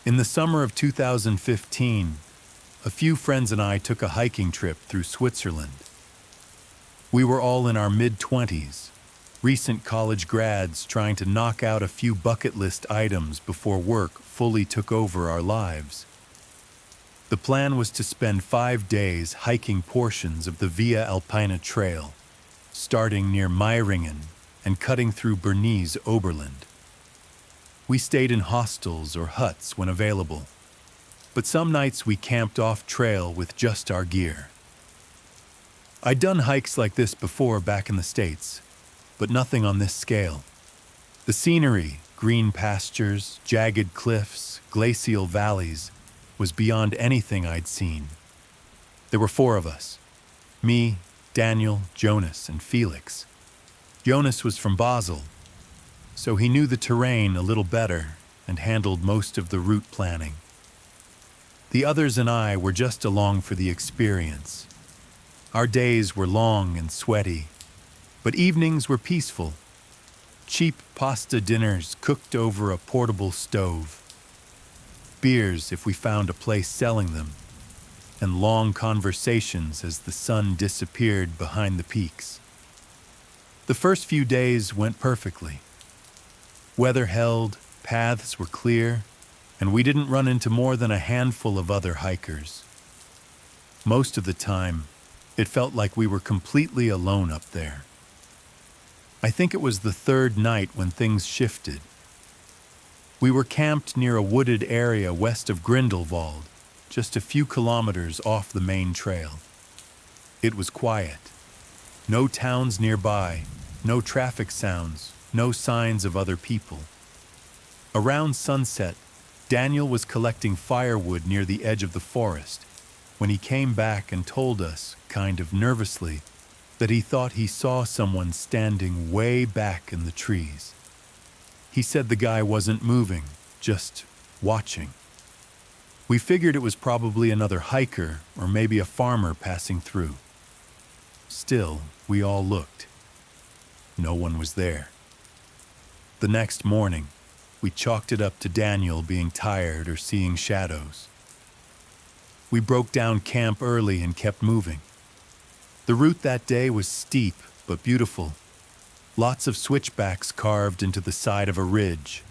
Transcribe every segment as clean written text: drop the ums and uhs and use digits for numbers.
In the summer of 2015, a few friends and I took a hiking trip through Switzerland. We were all in our mid-20s, recent college grads trying to knock out a few bucket list items before work fully took over our lives. The plan was to spend 5 days hiking portions of the Via Alpina Trail, starting near Meiringen and cutting through Bernese Oberland. We stayed in hostels or huts when available, but some nights we camped off-trail with just our gear. I'd done hikes like this before back in the States, but nothing on this scale. The scenery, green pastures, jagged cliffs, glacial valleys, was beyond anything I'd seen. There were 4 of us: me, Daniel, Jonas, and Felix. Jonas was from Basel, so he knew the terrain a little better and handled most of the route planning. The others and I were just along for the experience. Our days were long and sweaty, but evenings were peaceful. Cheap pasta dinners cooked over a portable stove, beers if we found a place selling them, and long conversations as the sun disappeared behind the peaks. The first few days went perfectly. Weather held, paths were clear, and we didn't run into more than a handful of other hikers. Most of the time, it felt like we were completely alone up there. I think it was the 3rd night when things shifted. We were camped near a wooded area west of Grindelwald, just a few kilometers off the main trail. It was quiet. No towns nearby, no traffic sounds, no signs of other people. Around sunset, Daniel was collecting firewood near the edge of the forest when he came back and told us, kind of nervously, that he thought he saw someone standing way back in the trees. He said the guy wasn't moving, just watching. We figured it was probably another hiker or maybe a farmer passing through. Still, we all looked. No one was there. The next morning, we chalked it up to Daniel being tired or seeing shadows. We broke down camp early and kept moving. The route that day was steep but beautiful. Lots of switchbacks carved into the side of a ridge,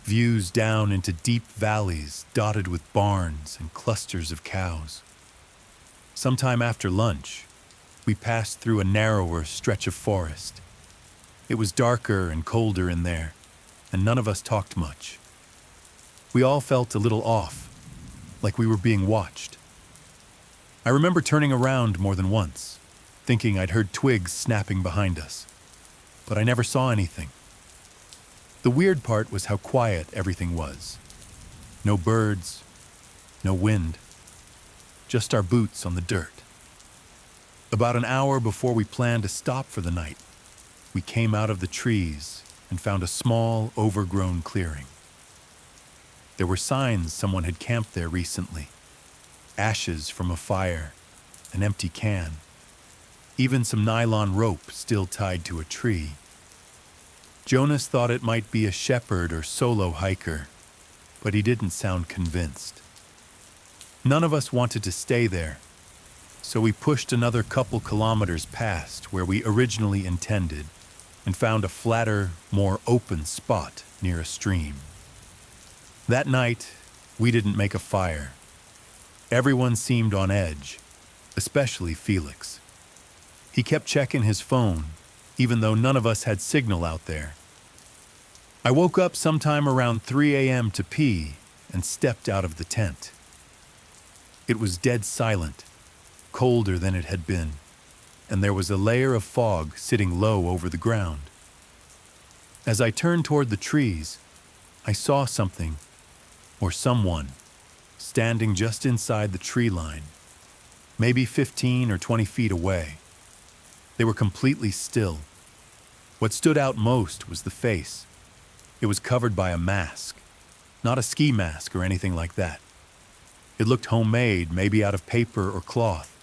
views down into deep valleys dotted with barns and clusters of cows. Sometime after lunch, we passed through a narrower stretch of forest. It was darker and colder in there, and none of us talked much. We all felt a little off, like we were being watched. I remember turning around more than once, thinking I'd heard twigs snapping behind us, but I never saw anything. The weird part was how quiet everything was. No birds, no wind, just our boots on the dirt. About an hour before we planned to stop for the night, we came out of the trees and found a small, overgrown clearing. There were signs someone had camped there recently. Ashes from a fire, an empty can, even some nylon rope still tied to a tree. Jonas thought it might be a shepherd or solo hiker, but he didn't sound convinced. None of us wanted to stay there, so we pushed another couple kilometers past where we originally intended and found a flatter, more open spot near a stream. That night, we didn't make a fire. Everyone seemed on edge, especially Felix. He kept checking his phone, even though none of us had signal out there. I woke up sometime around 3 a.m. to pee and stepped out of the tent. It was dead silent, colder than it had been, and there was a layer of fog sitting low over the ground. As I turned toward the trees, I saw something, or someone, standing just inside the tree line, maybe 15 or 20 feet away. They were completely still. What stood out most was the face. It was covered by a mask, not a ski mask or anything like that. It looked homemade, maybe out of paper or cloth.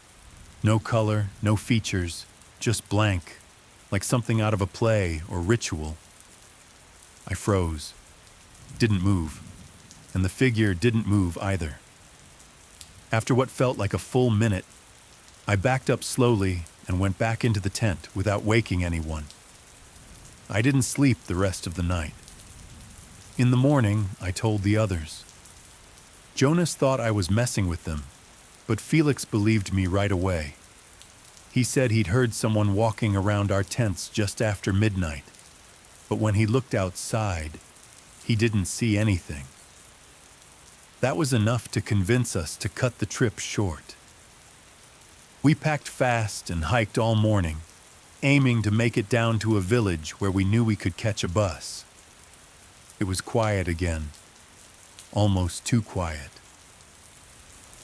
No color, no features, just blank, like something out of a play or ritual. I froze, didn't move, and the figure didn't move either. After what felt like a full minute, I backed up slowly and went back into the tent without waking anyone. I didn't sleep the rest of the night. In the morning, I told the others. Jonas thought I was messing with them, but Felix believed me right away. He said he'd heard someone walking around our tents just after midnight, but when he looked outside, he didn't see anything. That was enough to convince us to cut the trip short. We packed fast and hiked all morning, aiming to make it down to a village where we knew we could catch a bus. It was quiet again, almost too quiet.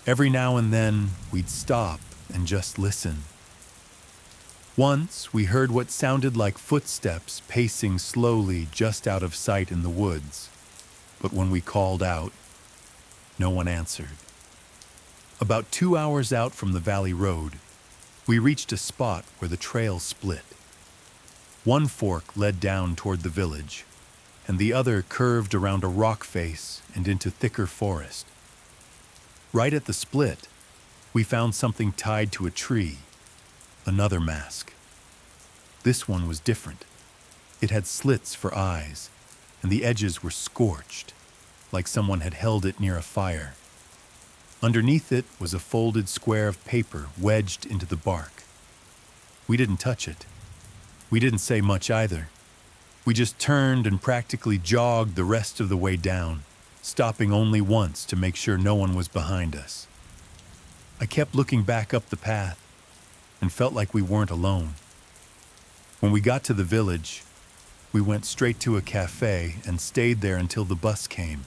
Every now and then, we'd stop and just listen. Once, we heard what sounded like footsteps pacing slowly just out of sight in the woods, but when we called out, no one answered. About 2 hours out from the valley road, we reached a spot where the trail split. One fork led down toward the village, and the other curved around a rock face and into thicker forest. Right at the split, we found something tied to a tree, another mask. This one was different. It had slits for eyes, and the edges were scorched, like someone had held it near a fire. Underneath it was a folded square of paper wedged into the bark. We didn't touch it. We didn't say much either. We just turned and practically jogged the rest of the way down, stopping only once to make sure no one was behind us. I kept looking back up the path and felt like we weren't alone. When we got to the village, we went straight to a cafe and stayed there until the bus came.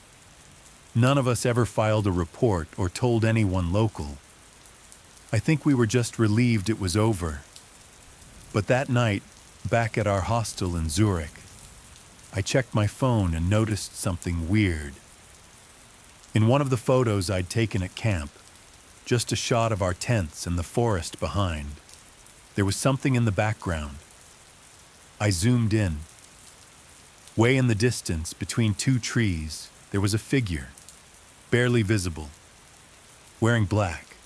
None of us ever filed a report or told anyone local. I think we were just relieved it was over. But that night, back at our hostel in Zurich, I checked my phone and noticed something weird. In one of the photos I'd taken at camp, just a shot of our tents and the forest behind, there was something in the background. I zoomed in. Way in the distance, between two trees, there was a figure, barely visible, wearing black,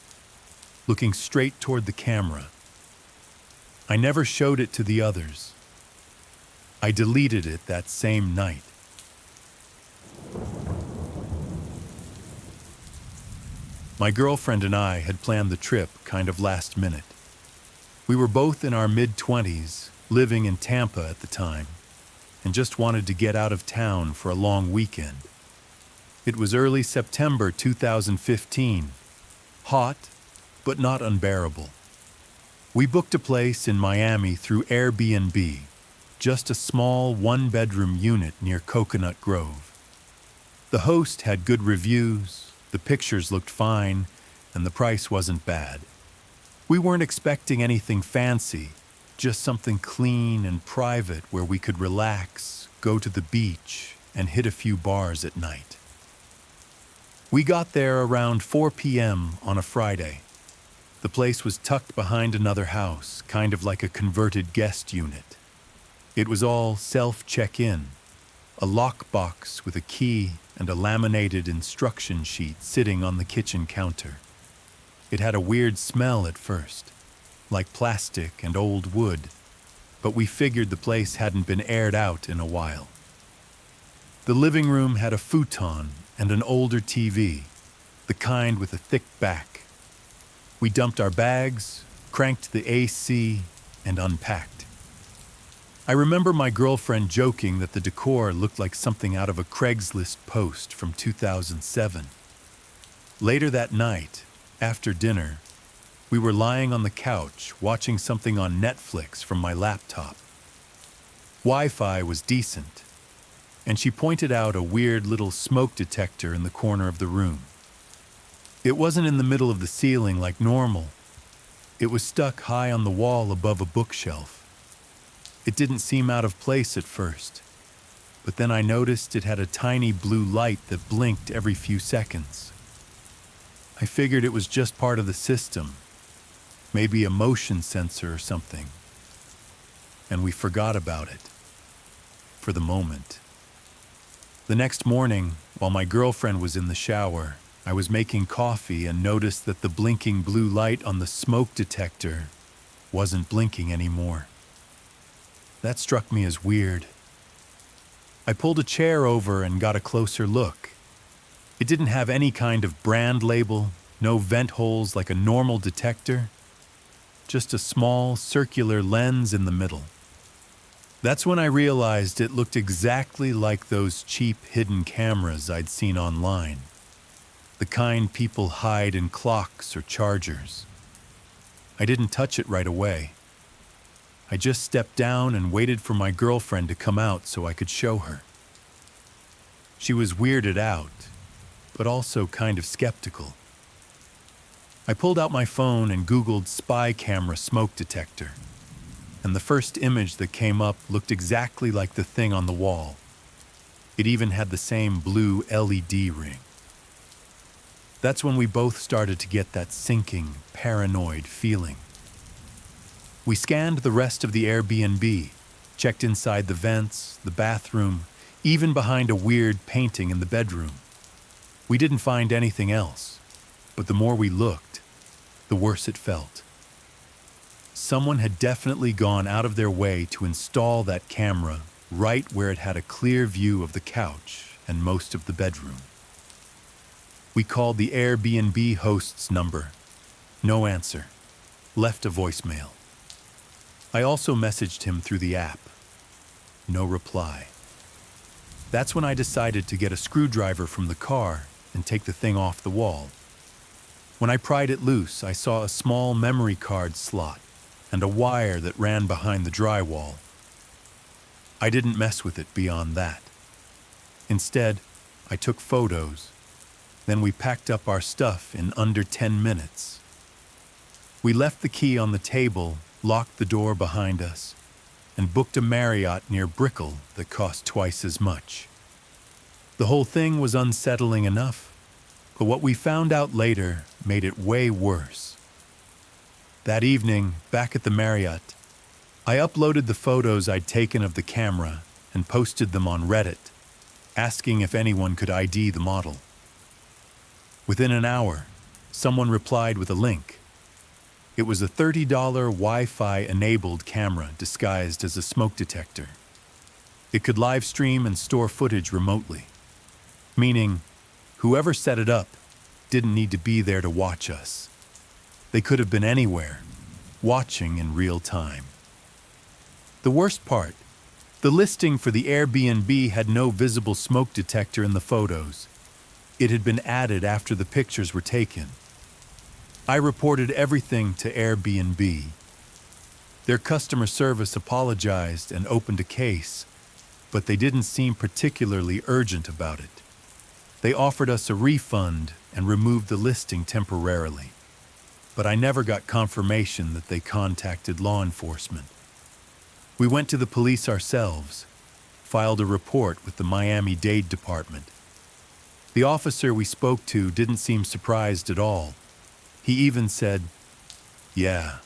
looking straight toward the camera. I never showed it to the others. I deleted it that same night. My girlfriend and I had planned the trip kind of last minute. We were both in our mid-20s, living in Tampa at the time, and just wanted to get out of town for a long weekend. It was early September 2015, hot, but not unbearable. We booked a place in Miami through Airbnb, just a small one-bedroom unit near Coconut Grove. The host had good reviews, the pictures looked fine, and the price wasn't bad. We weren't expecting anything fancy, just something clean and private where we could relax, go to the beach, and hit a few bars at night. We got there around 4 p.m. on a Friday. The place was tucked behind another house, kind of like a converted guest unit. It was all self-check-in, a lockbox with a key and a laminated instruction sheet sitting on the kitchen counter. It had a weird smell at first, like plastic and old wood, but we figured the place hadn't been aired out in a while. The living room had a futon and an older TV, the kind with a thick back. We dumped our bags, cranked the AC, and unpacked. I remember my girlfriend joking that the decor looked like something out of a Craigslist post from 2007. Later that night, after dinner, we were lying on the couch watching something on Netflix from my laptop. Wi-Fi was decent, and she pointed out a weird little smoke detector in the corner of the room. It wasn't in the middle of the ceiling like normal. It was stuck high on the wall above a bookshelf. It didn't seem out of place at first, but then I noticed it had a tiny blue light that blinked every few seconds. I figured it was just part of the system, maybe a motion sensor or something, and we forgot about it, for the moment. The next morning, while my girlfriend was in the shower, I was making coffee and noticed that the blinking blue light on the smoke detector wasn't blinking anymore. That struck me as weird. I pulled a chair over and got a closer look. It didn't have any kind of brand label, no vent holes like a normal detector, just a small circular lens in the middle. That's when I realized it looked exactly like those cheap hidden cameras I'd seen online. The kind people hide in clocks or chargers. I didn't touch it right away. I just stepped down and waited for my girlfriend to come out so I could show her. She was weirded out, but also kind of skeptical. I pulled out my phone and Googled spy camera smoke detector, and the first image that came up looked exactly like the thing on the wall. It even had the same blue LED ring. That's when we both started to get that sinking, paranoid feeling. We scanned the rest of the Airbnb, checked inside the vents, the bathroom, even behind a weird painting in the bedroom. We didn't find anything else, but the more we looked, the worse it felt. Someone had definitely gone out of their way to install that camera right where it had a clear view of the couch and most of the bedroom. We called the Airbnb host's number. No answer. Left a voicemail. I also messaged him through the app. No reply. That's when I decided to get a screwdriver from the car and take the thing off the wall. When I pried it loose, I saw a small memory card slot and a wire that ran behind the drywall. I didn't mess with it beyond that. Instead, I took photos. Then we packed up our stuff in under 10 minutes. We left the key on the table, locked the door behind us, and booked a Marriott near Brickell that cost twice as much. The whole thing was unsettling enough, but what we found out later made it way worse. That evening, back at the Marriott, I uploaded the photos I'd taken of the camera and posted them on Reddit, asking if anyone could ID the model. Within an hour, someone replied with a link. It was a $30 Wi-Fi-enabled camera disguised as a smoke detector. It could live stream and store footage remotely, meaning whoever set it up didn't need to be there to watch us. They could have been anywhere, watching in real time. The worst part, the listing for the Airbnb had no visible smoke detector in the photos. It had been added after the pictures were taken. I reported everything to Airbnb. Their customer service apologized and opened a case, but they didn't seem particularly urgent about it. They offered us a refund and removed the listing temporarily, but I never got confirmation that they contacted law enforcement. We went to the police ourselves, filed a report with the Miami-Dade Department. The officer we spoke to didn't seem surprised at all. He even said, "Yeah,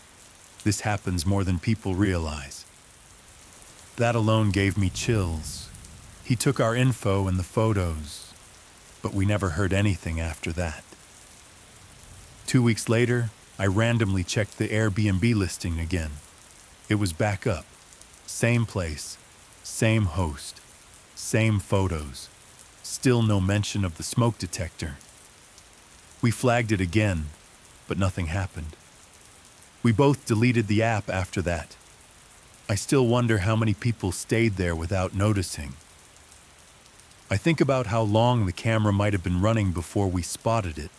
this happens more than people realize." That alone gave me chills. He took our info and the photos, but we never heard anything after that. 2 weeks later, I randomly checked the Airbnb listing again. It was back up. Same place, same host, same photos. Still no mention of the smoke detector. We flagged it again, but nothing happened. We both deleted the app after that. I still wonder how many people stayed there without noticing. I think about how long the camera might have been running before we spotted it,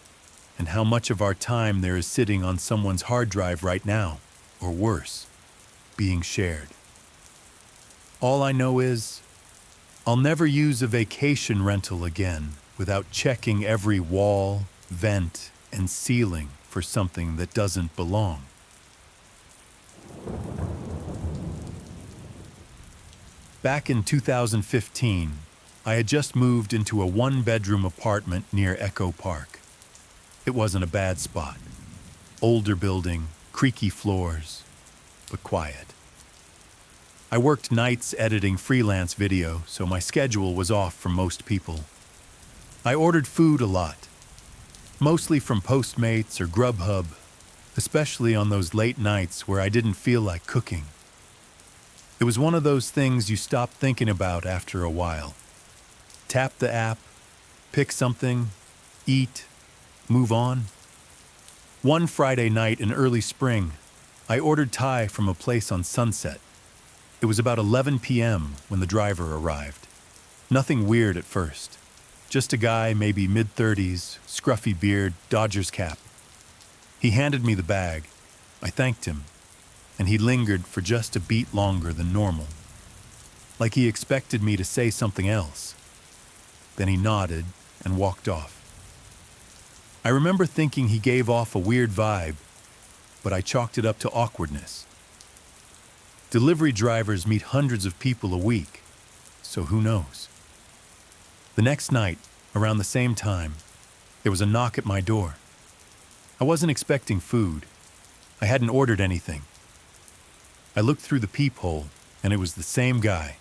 and how much of our time there is sitting on someone's hard drive right now, or worse, being shared. All I know is, I'll never use a vacation rental again without checking every wall, vent, and ceiling for something that doesn't belong. Back in 2015, I had just moved into a one-bedroom apartment near Echo Park. It wasn't a bad spot. Older building, creaky floors, but quiet. I worked nights editing freelance video, so my schedule was off from most people. I ordered food a lot, mostly from Postmates or Grubhub, especially on those late nights where I didn't feel like cooking. It was one of those things you stop thinking about after a while. Tap the app, pick something, eat, move on. One Friday night in early spring, I ordered Thai from a place on Sunset. It was about 11 p.m. when the driver arrived. Nothing weird at first. Just a guy, maybe mid-30s, scruffy beard, Dodgers cap. He handed me the bag. I thanked him, and he lingered for just a beat longer than normal, like he expected me to say something else. Then he nodded and walked off. I remember thinking he gave off a weird vibe, but I chalked it up to awkwardness. Delivery drivers meet hundreds of people a week, so who knows? The next night, around the same time, there was a knock at my door. I wasn't expecting food. I hadn't ordered anything. I looked through the peephole, and it was the same guy,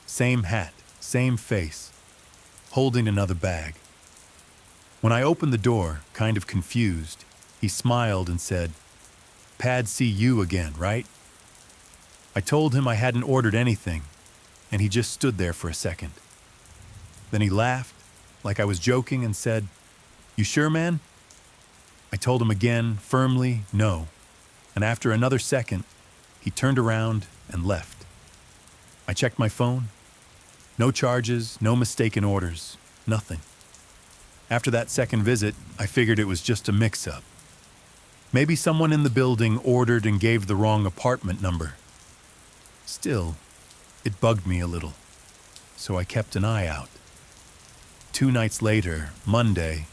same hat, same face, holding another bag. When I opened the door, kind of confused, he smiled and said, "Pad, see you again, right?" I told him I hadn't ordered anything, and he just stood there for a second. Then he laughed, like I was joking, and said, "You sure, man?" I told him again, firmly, no, and after another second, he turned around and left. I checked my phone. No charges, no mistaken orders, nothing. After that second visit, I figured it was just a mix-up. Maybe someone in the building ordered and gave the wrong apartment number. Still, it bugged me a little, so I kept an eye out. 2 nights later, Monday,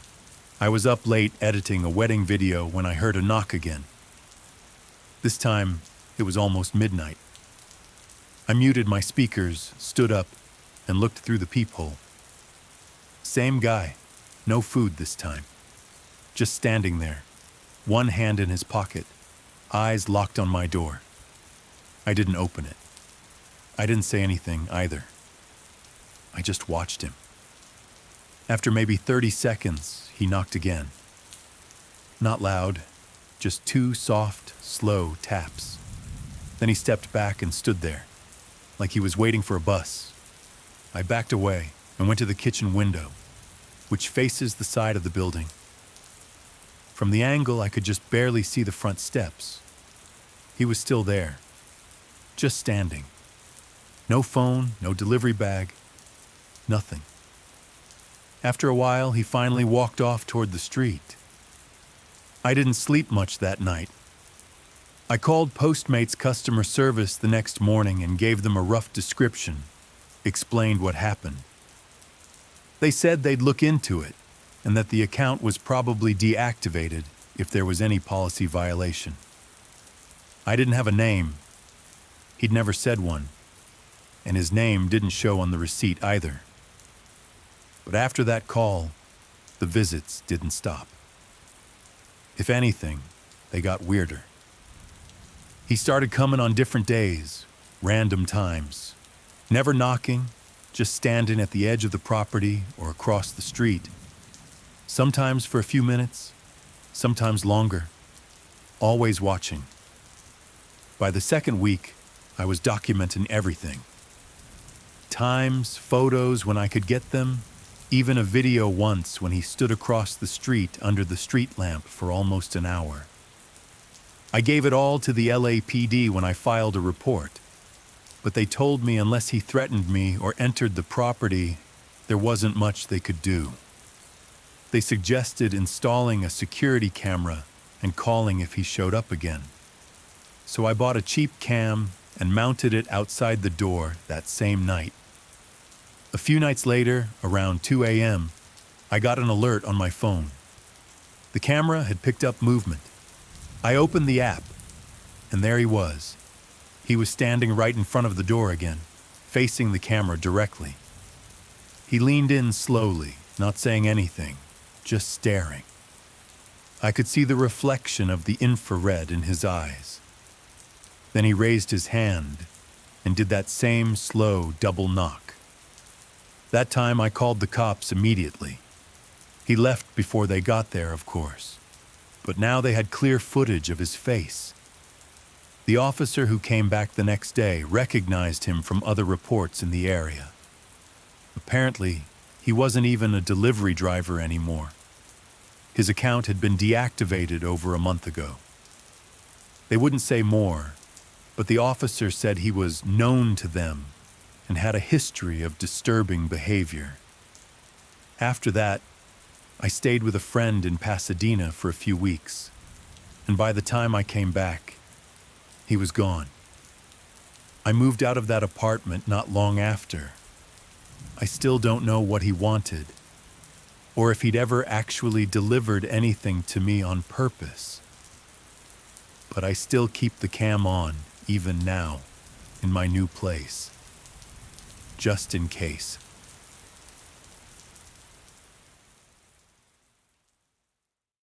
I was up late editing a wedding video when I heard a knock again. This time, it was almost midnight. I muted my speakers, stood up, and looked through the peephole. Same guy, no food this time. Just standing there, one hand in his pocket, eyes locked on my door. I didn't open it. I didn't say anything either. I just watched him. After maybe 30 seconds, he knocked again. Not loud, just 2 soft, slow taps. Then he stepped back and stood there, like he was waiting for a bus. I backed away and went to the kitchen window, which faces the side of the building. From the angle, I could just barely see the front steps. He was still there, just standing. No phone, no delivery bag, nothing. After a while, he finally walked off toward the street. I didn't sleep much that night. I called Postmates customer service the next morning and gave them a rough description, explained what happened. They said they'd look into it, and that the account was probably deactivated if there was any policy violation. I didn't have a name. He'd never said one, and his name didn't show on the receipt either. But after that call, the visits didn't stop. If anything, they got weirder. He started coming on different days, random times, never knocking, just standing at the edge of the property or across the street. Sometimes for a few minutes, sometimes longer, always watching. By the second week, I was documenting everything. Times, photos when I could get them, even a video once when he stood across the street under the street lamp for almost an hour. I gave it all to the LAPD when I filed a report, but they told me unless he threatened me or entered the property, there wasn't much they could do. They suggested installing a security camera and calling if he showed up again. So I bought a cheap cam and mounted it outside the door that same night. A few nights later, around 2 a.m., I got an alert on my phone. The camera had picked up movement. I opened the app, and there he was. He was standing right in front of the door again, facing the camera directly. He leaned in slowly, not saying anything, just staring. I could see the reflection of the infrared in his eyes. Then he raised his hand, and did that same slow double knock. That time I called the cops immediately. He left before they got there, of course, but now they had clear footage of his face. The officer who came back the next day recognized him from other reports in the area. Apparently, he wasn't even a delivery driver anymore. His account had been deactivated over a month ago. They wouldn't say more, but the officer said he was known to them and had a history of disturbing behavior. After that, I stayed with a friend in Pasadena for a few weeks, and by the time I came back, he was gone. I moved out of that apartment not long after. I still don't know what he wanted, or if he'd ever actually delivered anything to me on purpose. But I still keep the cam on, even now, in my new place, just in case.